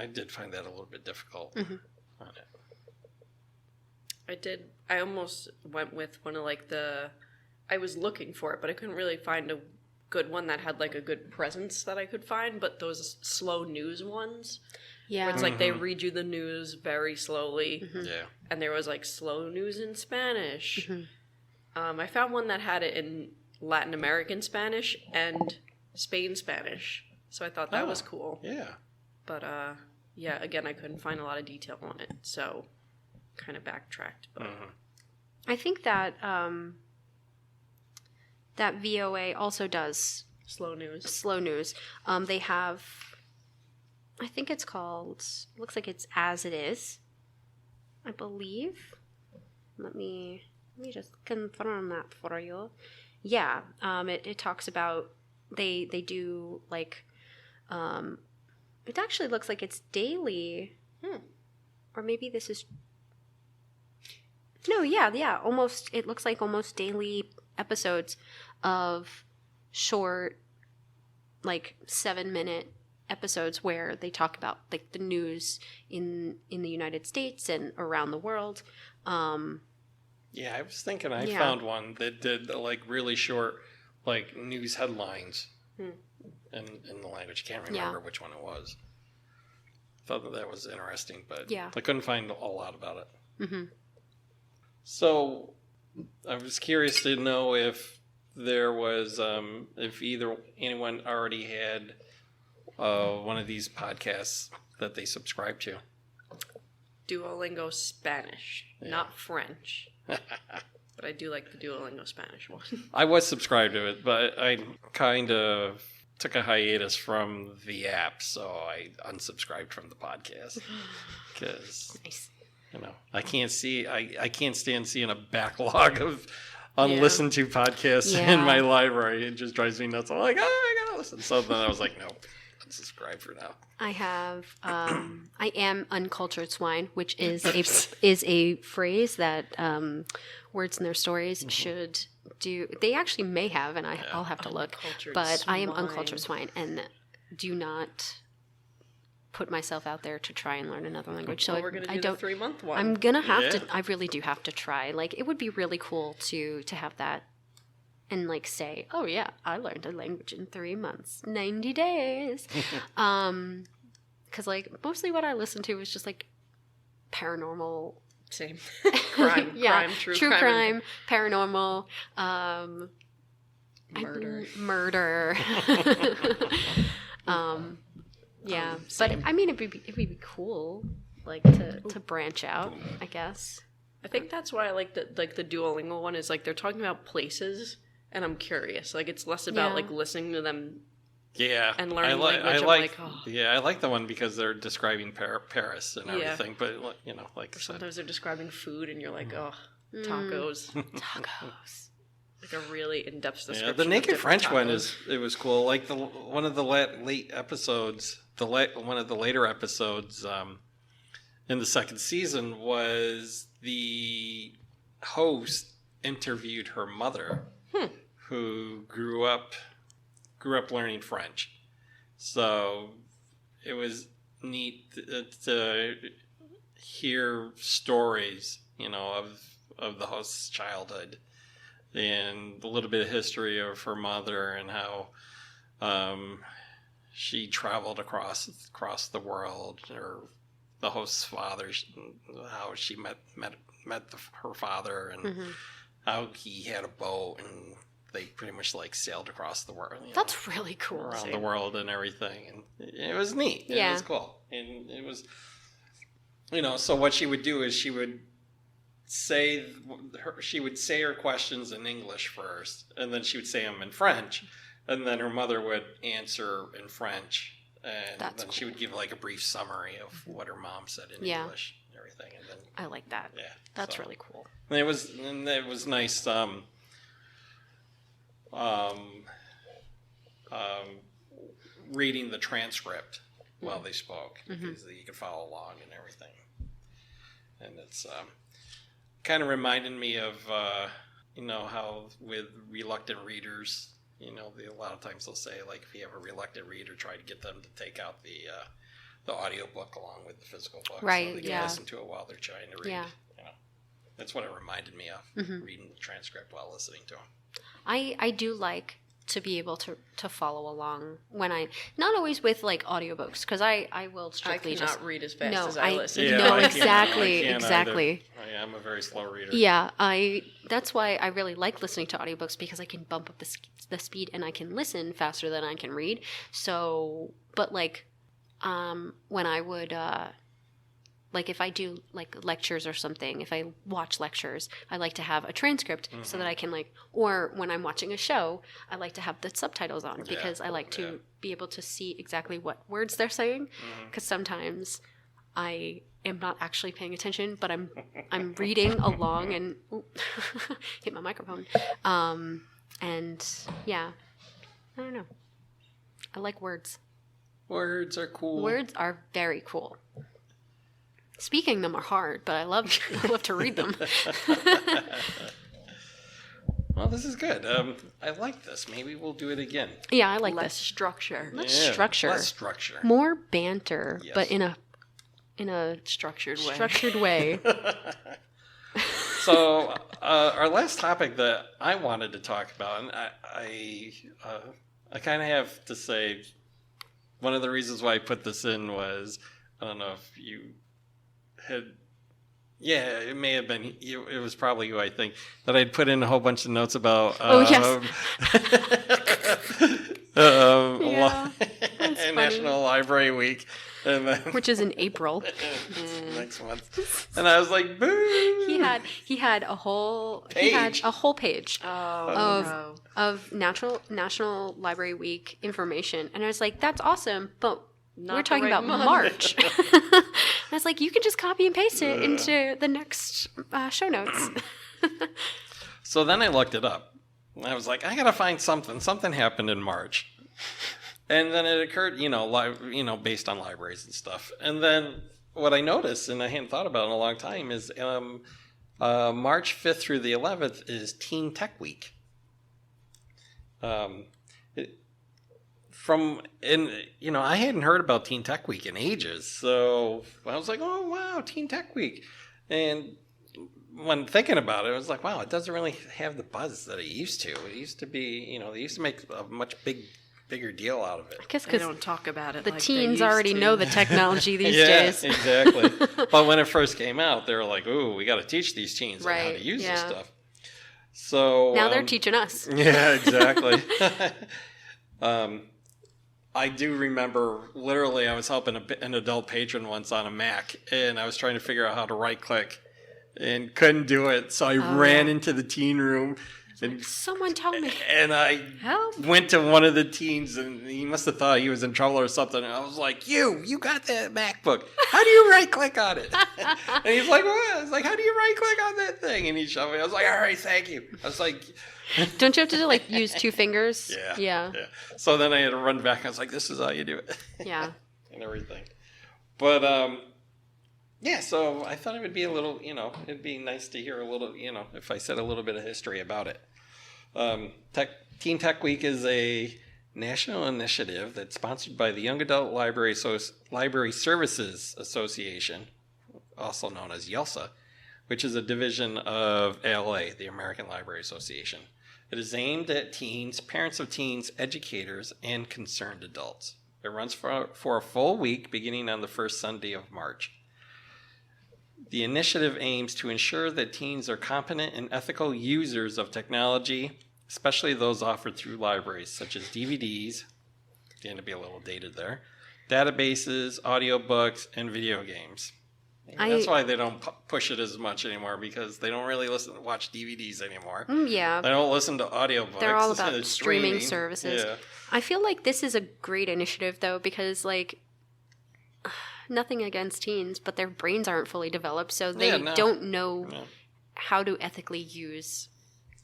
did find that a little bit difficult on it. I almost went with one of I was looking for it, but I couldn't really find a good one that had like a good presence that I could find, but those slow news ones. Yeah. Where it's like they read you the news very slowly. Yeah. And there was like slow news in Spanish. I found one that had it in Latin American Spanish and Spain Spanish. So I thought that was cool. Yeah. But again, I couldn't find a lot of detail on it. So kind of backtracked. But I think that that VOA also does slow news. They have, I think it's called, looks like it's As It Is, I believe. Let me just confirm that for you. Yeah, it talks about, they do like, it actually looks like it's daily, or maybe this is, no, yeah, almost, it looks like almost daily episodes of short, like 7-minute episodes where they talk about like the news in the United States and around the world. Yeah, I was thinking I found one that did like really short, like news headlines in the language. Can't remember which one it was. Thought that was interesting, but I couldn't find a lot about it. So I was curious to know if there was, if anyone already had one of these podcasts that they subscribe to. Duolingo Spanish, not French. But I do like the Duolingo Spanish one. I was subscribed to it, but I kind of took a hiatus from the app, so I unsubscribed from the podcast because I can't stand seeing a backlog of unlistened to podcasts in my library. It just drives me nuts. I'm like, I gotta listen. So then I was like, nope, unsubscribe for now. I have I am uncultured swine, which is a phrase that Words in Their Stories should do. They actually may have, and I'll have to look. But I am uncultured swine and do not put myself out there to try and learn another language. So we're gonna do the 3-month one. I'm gonna have to. I really do have to try. Like, it would be really cool to have that, and like say, oh yeah, I learned a language in 3 months, 90 days. Because like mostly what I listen to is just like paranormal. Same. Crime. True crime, paranormal, murder. Yeah, but I mean, it'd be cool, like to branch out, I guess. I think that's why I like the Duolingo one is like they're talking about places, and I'm curious. Like it's less about like listening to them. Yeah, and learning language. I like the one because they're describing Paris and everything. But like sometimes they're describing food, and you're like, tacos. Like a really in-depth description. Yeah, the Naked French one was cool. Like one of the late episodes, one of the later episodes in the second season was the host interviewed her mother, who grew up learning French. So it was neat to hear stories, of the host's childhood. And a little bit of history of her mother and how she traveled across the world, or the host's father, how she met her father, and how he had a boat, and they pretty much like sailed across the world. That's really cool. Around the world and everything, and it was neat. Yeah. It was cool, and it was, So what she would do is she would say her questions in English first, and then she would say them in French, and then her mother would answer in French, and then she would give like a brief summary of what her mom said in English and everything. And then I like that. Yeah, that's really cool. And it was nice. Reading the transcript while they spoke, because you could follow along and everything. And it's kind of reminded me of how with reluctant readers, a lot of times they'll say, like, if you have a reluctant reader, try to get them to take out the audio book along with the physical book, right? So they can listen to it while they're trying to read. That's what it reminded me of, reading the transcript while listening to them. I do like to be able to follow along when not always with like audiobooks, because I will strictly just read as fast as I listen. Yeah, no, I exactly. I am a very slow reader. Yeah, that's why I really like listening to audiobooks, because I can bump up the speed and I can listen faster than I can read. So, but like when I would like if I do like lectures or something, if I watch lectures, I like to have a transcript so that I can or when I'm watching a show, I like to have the subtitles on, because I like to be able to see exactly what words they're saying, because sometimes I am not actually paying attention, but I'm reading along and hit my microphone. And yeah, I don't know. I like words. Words are cool. Words are very cool. Speaking them are hard, but I love to read them. Well, this is good. I like this. Maybe we'll do it again. Yeah, I like Less this. structure. Less structure. Less structure. More banter, but in a structured way. Structured way. So, our last topic that I wanted to talk about, and I kind of have to say, one of the reasons why I put this in was, I don't know if you had, it may have been you. It was probably you, I think, that I'd put in a whole bunch of notes about. National Library Week, and then, which is in April. Next month, and I was like, boo! He had a whole page. He had a whole page of National Library Week information, and I was like, that's awesome, but we're talking about month. March. I was like, you can just copy and paste it into the next show notes. So then I looked it up. I was like, I gotta find something. Something happened in March, and then it occurred, based on libraries and stuff. And then what I noticed, and I hadn't thought about it in a long time, is March 5th through the 11th is Teen Tech Week. I hadn't heard about Teen Tech Week in ages, so I was like, oh wow, Teen Tech Week. And when thinking about it, I was like, wow, it doesn't really have the buzz that it used to. It used to be, they used to make a much bigger deal out of it. I guess they because don't talk about it. The like teens already know the technology these yeah, days. Exactly. But when it first came out, they were like, ooh, we got to teach these teens on how to use this stuff. So now they're teaching us. Yeah, exactly. I do remember, literally, I was helping an adult patron once on a Mac, and I was trying to figure out how to right-click, and couldn't do it. So I ran into the teen room. And, someone tell me. And I went to one of the teens, and he must have thought he was in trouble or something. And I was like, you got that MacBook. How do you right-click on it? And he's like, what? I was like, how do you right-click on that thing? And he showed me. I was like, all right, thank you. I was like... Don't you have to use two fingers? Yeah. So then I had to run back. I was like, this is how you do it. Yeah. And everything. But, so I thought it would be a little, it'd be nice to hear a little, if I said a little bit of history about it. Teen Tech Week is a national initiative that's sponsored by the Young Adult Library Services Association, also known as YELSA, which is a division of ALA, the American Library Association. It is aimed at teens, parents of teens, educators, and concerned adults. It runs for a full week beginning on the first Sunday of March. The initiative aims to ensure that teens are competent and ethical users of technology, especially those offered through libraries, such as DVDs, going to be a little dated there, databases, audiobooks, and video games. That's why they don't push it as much anymore, because they don't really watch DVDs anymore. Yeah. They don't listen to audiobooks. They're all about It's streaming services. Yeah. I feel like this is a great initiative, though, because, like, nothing against teens, but their brains aren't fully developed, so they don't know how to ethically use,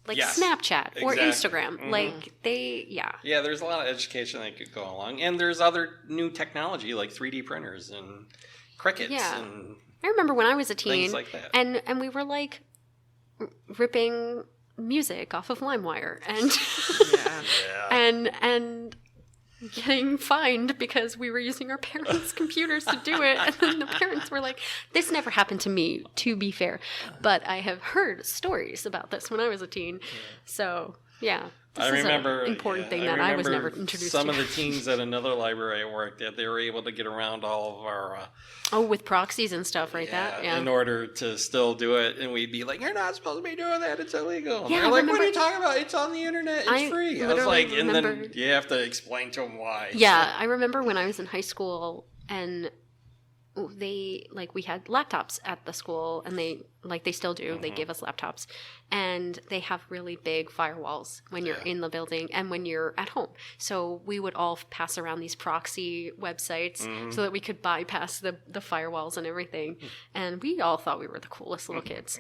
like, Snapchat or Instagram. Mm-hmm. Like, Yeah, there's a lot of education that could go along. And there's other new technology, like 3D printers and Crickets and I remember when I was a teen, things like that. and we were, like, ripping music off of LimeWire and getting fined because we were using our parents' computers to do it. And then the parents were like, this never happened to me, to be fair. But I have heard stories about this when I was a teen. So, yeah. I remember an important thing that I was never introduced to. Some of the teens at another library I worked at, they were able to get around all of our... with proxies and stuff, right? In order to still do it. And we'd be like, you're not supposed to be doing that. It's illegal. And Yeah, they're like, what are you talking about? It's on the internet. It's free. I was like, and then you have to explain to them why. Yeah, I remember when I was in high school and we had laptops at the school, and they still do. They give us laptops, and they have really big firewalls when you're in the building and when you're at home. So we would all pass around these proxy websites so that we could bypass the firewalls and everything. And we all thought we were the coolest little kids.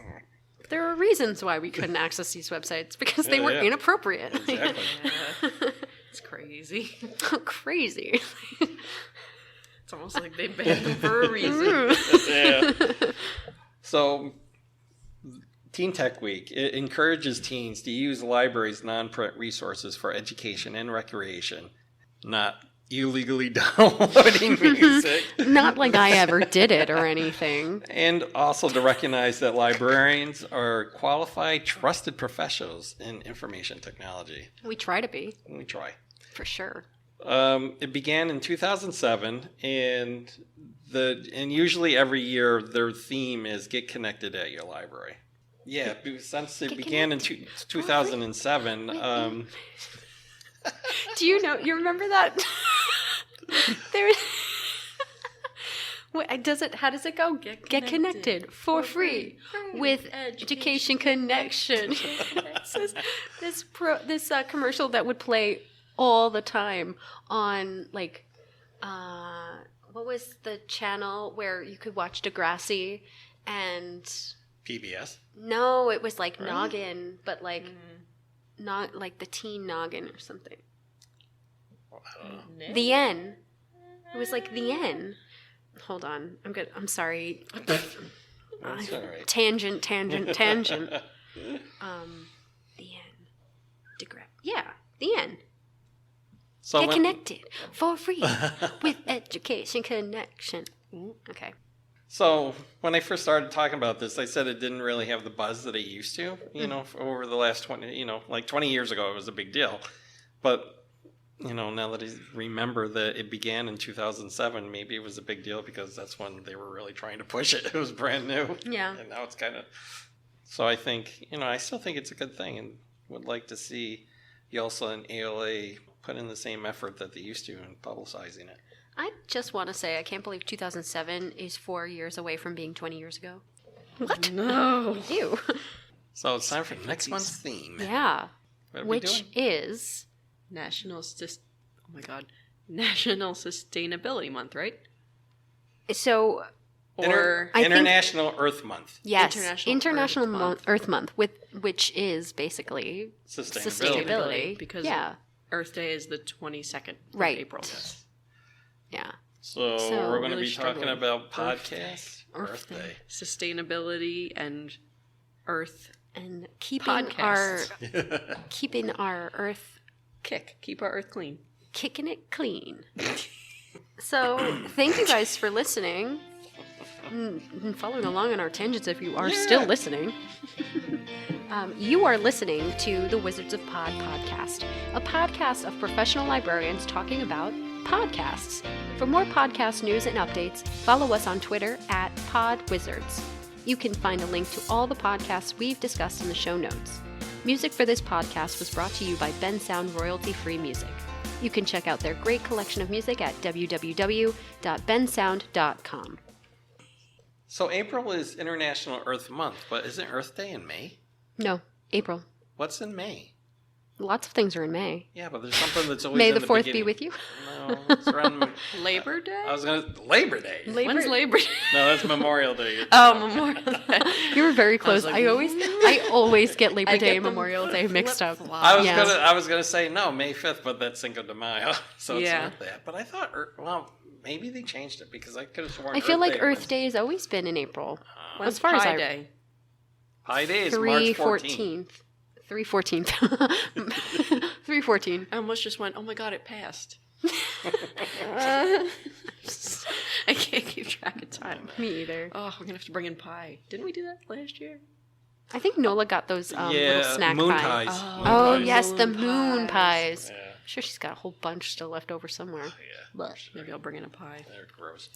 But there were reasons why we couldn't access these websites, because they were inappropriate. Exactly. It's crazy. Crazy. It's almost like they banned them for a reason. So, Teen Tech Week, it encourages teens to use libraries' non-print resources for education and recreation, not illegally downloading music. Not like I ever did it or anything. And also to recognize that librarians are qualified, trusted professionals in information technology. We try to be. We try. For sure. It began in 2007, and usually every year their theme is "Get Connected at Your Library." Yeah, since it began in 2007. Do you know? You remember that? How does it go? Get connected for free with Education Connection. This commercial that would play all the time on, like, what was the channel where you could watch Degrassi and PBS? No, it was like Noggin, but like not like the teen Noggin or something. I don't know. The N. It was like the N. Hold on. I'm sorry. That's all right. Tangent. The N. Yeah, the N. So Get connected for free with Education Connection. Okay. So when I first started talking about this, I said it didn't really have the buzz that it used to. Over the last 20 years ago, it was a big deal. But now that I remember that it began in 2007, maybe it was a big deal because that's when they were really trying to push it. It was brand new. Yeah. And now it's kind of. So I think I still think it's a good thing, and would like to see YALSA and ALA put in the same effort that they used to in publicizing it. I just want to say I can't believe 2007 is 4 years away from being 20 years ago. What? No. Ew. So it's time for next month's theme. Yeah. What are we Which doing? is National Sustainability Month, right? So Or International Earth Month. yes, International Earth Month, which is basically sustainability. Because Earth Day is the 22nd of April. Yes. Yeah. So we're going to really be talking struggling. about podcasts. Earth Day. Sustainability and Earth And keeping Podcasts. our Earth keep our Earth clean. kicking it clean. So thank you guys for listening and following along on our tangents if you are still listening. You are listening to the Wizards of Pod podcast, a podcast of professional librarians talking about podcasts. For more podcast news and updates, follow us on Twitter at PodWizards. You can find a link to all the podcasts we've discussed in the show notes. Music for this podcast was brought to you by Ben Sound Royalty Free Music. You can check out their great collection of music at www.bensound.com. So April is International Earth Month, but isn't Earth Day in May? No, April. What's in May? Lots of things are in May. Yeah, but there's something that's always May in the 4th beginning. be with you. No, it's around Labor Day? I was Labor Day. When's Labor Day? No, that's Memorial Day. Oh, Memorial Day. You were very close. like, I always get Labor I Day get and them Memorial Day mixed up. I Yeah. was gonna say no, May 5th, but that's Cinco de Mayo, so it's Yeah. not that. But I thought, well, maybe they changed it because I could have sworn. I feel like Day Earth was- Day has always been in April. When's as far as Pi I Day? Pi Day is March 14th. 3/14. 3/14. I almost just went, oh my god, it passed. I can't keep track of time. Me either. Oh, we're going to have to bring in pie. Didn't we do that last year? I think Nola got those little snack moon pies. pies. Oh, Moon pies. yes, the Moon moon pies. pies. Yeah. I'm sure she's got a whole bunch still left over somewhere. Yeah, Maybe I'll bring in a pie. they're gross.